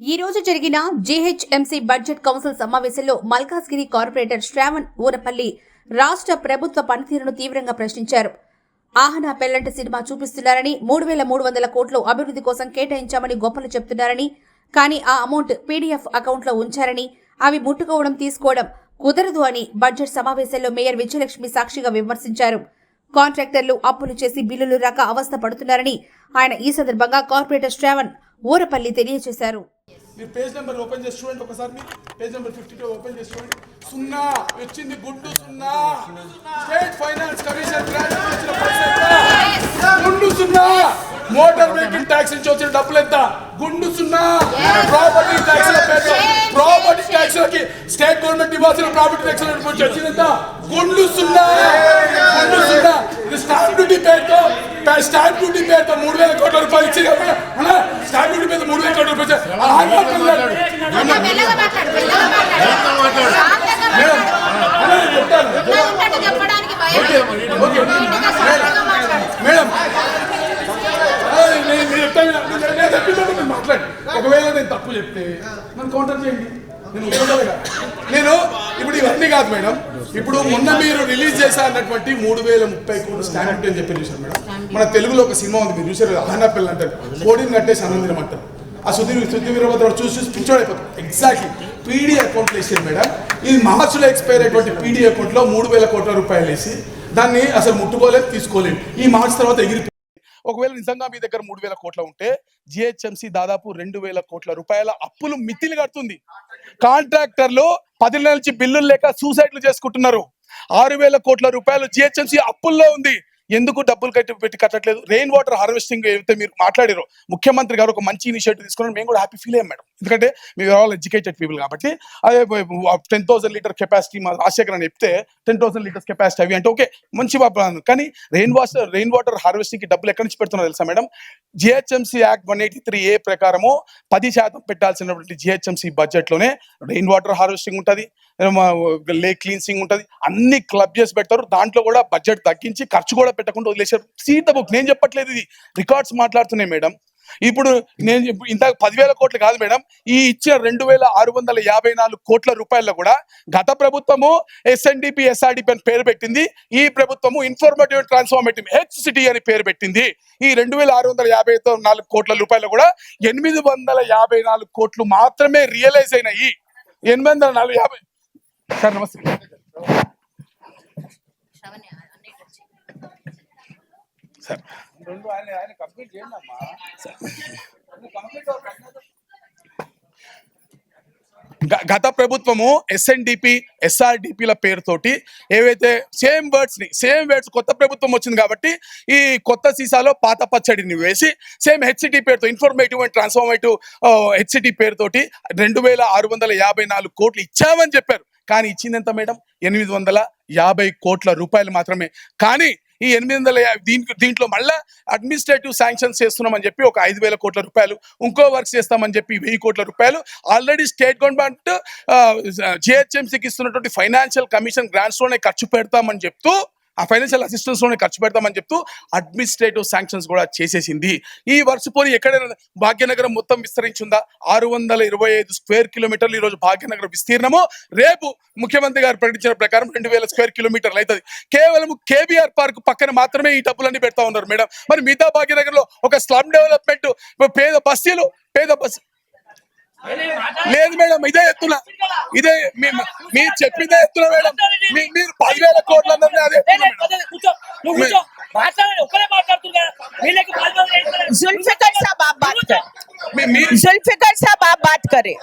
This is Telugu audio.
ఈ రోజు జరిగిన జీహెచ్ఎంసీ బడ్జెట్ కౌన్సిల్ సమావేశంలో మల్కాజ్గిరి కార్పొరేటర్ శ్రావణ్ ఊరపల్లి రాష్ట్ర ప్రభుత్వ పనితీరును తీవ్రంగా ప్రశ్నించారు. ఆహనా పెల్లంటి సినిమా చూపిస్తున్నారని 3,300 కోట్లు అభివృద్ధి కోసం కేటాయించామని గొప్పలు చెప్తున్నారని, కానీ ఆ అమౌంట్ పీడీఎఫ్ అకౌంట్లో ఉంచారని, అవి ముట్టుకోవడం తీసుకోవడం కుదరదు అని బడ్జెట్ సమావేశంలో మేయర్ విజయలక్ష్మి సాక్షిగా విమర్శించారు. కాంట్రాక్టర్లు అప్పులు చేసి బిల్లులు రాక అవస్థ పడుతున్నారని ఆయన ఈ సందర్భంగా కార్పొరేటర్ శ్రావణ్ ఊరపల్లి తెలియజేశారు. మీరు పేజ్ నెంబర్ ఓపెన్ చేసి చూడండి, ఒకసారి మీరు పేజ్ నెంబర్ 52 ఓపెన్ చేసి చూడండి. సున్నా వచ్చింది, గుండు సున్నా. స్టేట్ ఫైనాన్స్ కమిషన్ గ్రాంట్ వచ్చిన పైసా గుండు సున్నా. మోటార్ వెహికల్ ట్యాక్స్ నుంచి వచ్చిన డబ్బులు ఎంత? గుండు సున్నా. Property tax property tax state government ఇవ్వాల్సిన ప్రాపర్టీ ట్యాక్స్ వచ్చిందంత గుండు సున్నా. గుండు సున్నా. ఇది స్టాంప్ డ్యూటీ పేరుతో 3,000 కోట్ల రూపాయలు ఇచ్చి స్టాంప్ డ్యూటీ మీద 3,000 కోట్ల రూపాయలు మేడం మాట్లాడి ఒకవేళ నేను తప్పు చెప్తే నన్ను కౌంటర్ చేయండి. నేను ఇప్పుడు ఇవన్నీ కాదు మేడం, ఇప్పుడు మొన్న మీరు రిలీజ్ చేశా అన్నటువంటి 3,030 కోట్లు స్టాంప్ డ్యూటీ అని చెప్పి చూసారు మేడం. మన తెలుగులో ఒక సినిమా ఉంది, మీరు చూసారు, ఆహనా పిల్ల అంటారు, కోడిని కట్టేసి అన్నం తినమంటారు. ఆ సుధీర్ వీరభద్ర చూసి పిచ్చోడైపోతారు. ఎగ్జాక్ట్లీ పీడీ అకౌంట్లో వేసారు మేడం. ఇది మార్చిలో ఎక్స్పైర్ అయినటువంటి పీడీ అకౌంట్లో 3,000 కోట్ల రూపాయలు వేసి దాన్ని అసలు ముట్టుకోలేదు, తీసుకోలేదు. ఈ మార్చి తర్వాత ఎగిరి ఒకవేళ నిజంగా మీ దగ్గర 3,000 కోట్ల ఉంటే జిహెచ్ఎంసీ దాదాపు 2,000 కోట్ల రూపాయల అప్పులు మితిలు కడుతుంది. కాంట్రాక్టర్లు 10 నెలల నుంచి బిల్లులు లేక సూసైడ్లు చేసుకుంటున్నారు. 6,000 కోట్ల రూపాయలు జిహెచ్ఎంసీ అప్పుల్లో ఉంది. ఎందుకు డబ్బులు పెట్టి కట్టట్లేదు? రెయిన్ వాటర్ హార్వెస్టింగ్ ఏదైతే మీరు మాట్లాడారో, ముఖ్యమంత్రి గారు ఒక మంచి ఇనిషియేటివ్ తీసుకున్నారు. మేము కూడా హ్యాపీ ఫీల్ అయ్యాం మేడం, ఎందుకంటే మీరు ఆల్ ఎడ్యుకేటెడ్ పీపుల్ కాబట్టి. అదే 10,000 లీటర్ కెపాసిటీ మా రాజశేఖర్ అని చెప్తే 10,000 లీటర్స్ కెపాసిటీ అవి అంటే ఓకే, మంచి కానీ రెయిన్ వాటర్ హార్వెస్టింగ్ కి డబ్బులు ఎక్కడి నుంచి పెడుతున్నారు తెలుసా మేడం? జిహెచ్ఎంసీ యాక్ట్ 183A ప్రకారము 10% పెట్టాల్సినటువంటి జిహెచ్ఎంసీ బడ్జెట్ లోనే రెయిన్ వాటర్ హార్వెస్టింగ్ ఉంటుంది, లేక్ క్లీన్సింగ్ ఉంటుంది, అన్ని క్లబ్ చేసి పెడతారు. దాంట్లో కూడా బడ్జెట్ తగ్గించి ఖర్చు కూడా పెట్టకుండా వదిలేశారు. సీత బుక్ నేను చెప్పట్లేదు, ఇది రికార్డ్స్ మాట్లాడుతున్నాయి మేడం. ఇప్పుడు నేను ఇంత 10,000 కోట్లు కాదు మేడం, ఈ ఇచ్చిన 2,654 కోట్ల రూపాయల్లో కూడా గత ప్రభుత్వము SNDP SRDP అని పేరు పెట్టింది, ఈ ప్రభుత్వము ఇన్ఫర్మేటివ్ ట్రాన్స్ఫార్మేటివ్ HCT అని పేరు పెట్టింది. ఈ 2,654 కోట్ల రూపాయలు కూడా 854 కోట్లు మాత్రమే రియలైజ్ అయినాయి. 850. సార్ నమస్తే సార్. గత ప్రభుత్వము SNDP SRDPల పేరుతోటి ఏవైతే సేమ్ వర్డ్స్ కొత్త ప్రభుత్వం వచ్చింది కాబట్టి ఈ కొత్త సీసాలో పాత పచ్చడిని వేసి సేమ్ HCT పేరుతో ఇన్ఫర్మేటివ్ అండ్ ట్రాన్స్ఫార్మేటివ్ HCT పేరుతోటి 2,654 కోట్లు ఇచ్చామని చెప్పారు. కానీ ఇచ్చింది ఎంత మేడం? 850 కోట్ల రూపాయలు మాత్రమే. కానీ ఈ 850 దీంట్లో మళ్ళా అడ్మినిస్ట్రేటివ్ శాంక్షన్స్ చేస్తున్నామని చెప్పి ఒక 5,000 కోట్ల రూపాయలు, ఇంకో వర్క్స్ చేస్తామని చెప్పి 1,000 కోట్ల రూపాయలు ఆల్రెడీ స్టేట్ గవర్నమెంట్ జిహెచ్ఎంసీకి ఇస్తున్నటువంటి ఫైనాన్షియల్ కమిషన్ గ్రాంట్స్ లోనే ఖర్చు పెడతామని చెప్తూ, ఆ ఫైనాన్షియల్ అసిస్టెన్స్ లోనే ఖర్చు పెడతామని చెప్తూ అడ్మినిస్ట్రేటివ్ శాంక్షన్స్ కూడా చేసేసింది. ఈ వర్క్స్ పోనీ ఎక్కడైనా భాగ్యనగరం మొత్తం విస్తరించిందా? 625 స్క్వేర్ కిలోమీటర్లు ఈరోజు భాగ్యనగరం విస్తీర్ణము. రేపు ముఖ్యమంత్రి గారు ప్రకటించిన ప్రకారం 2,000 స్క్వేర్ కిలోమీటర్లు అవుతుంది. కేవలం కేబీఆర్ పార్క్ పక్కన మాత్రమే ఈ డబ్బులన్నీ పెడతా ఉన్నారు మేడం. మరి మిగతా భాగ్యనగర్ లో ఒక స్లమ్ డెవలప్మెంట్, పేద బస్తీలు లేదు మేడం. ఇదే ఎత్తున, ఇదే మీరు చెప్పిందే ఎత్తున మేడం. మీరు 10,000 కోట్ల అదే जुल्फिकार साहब आप बात करें.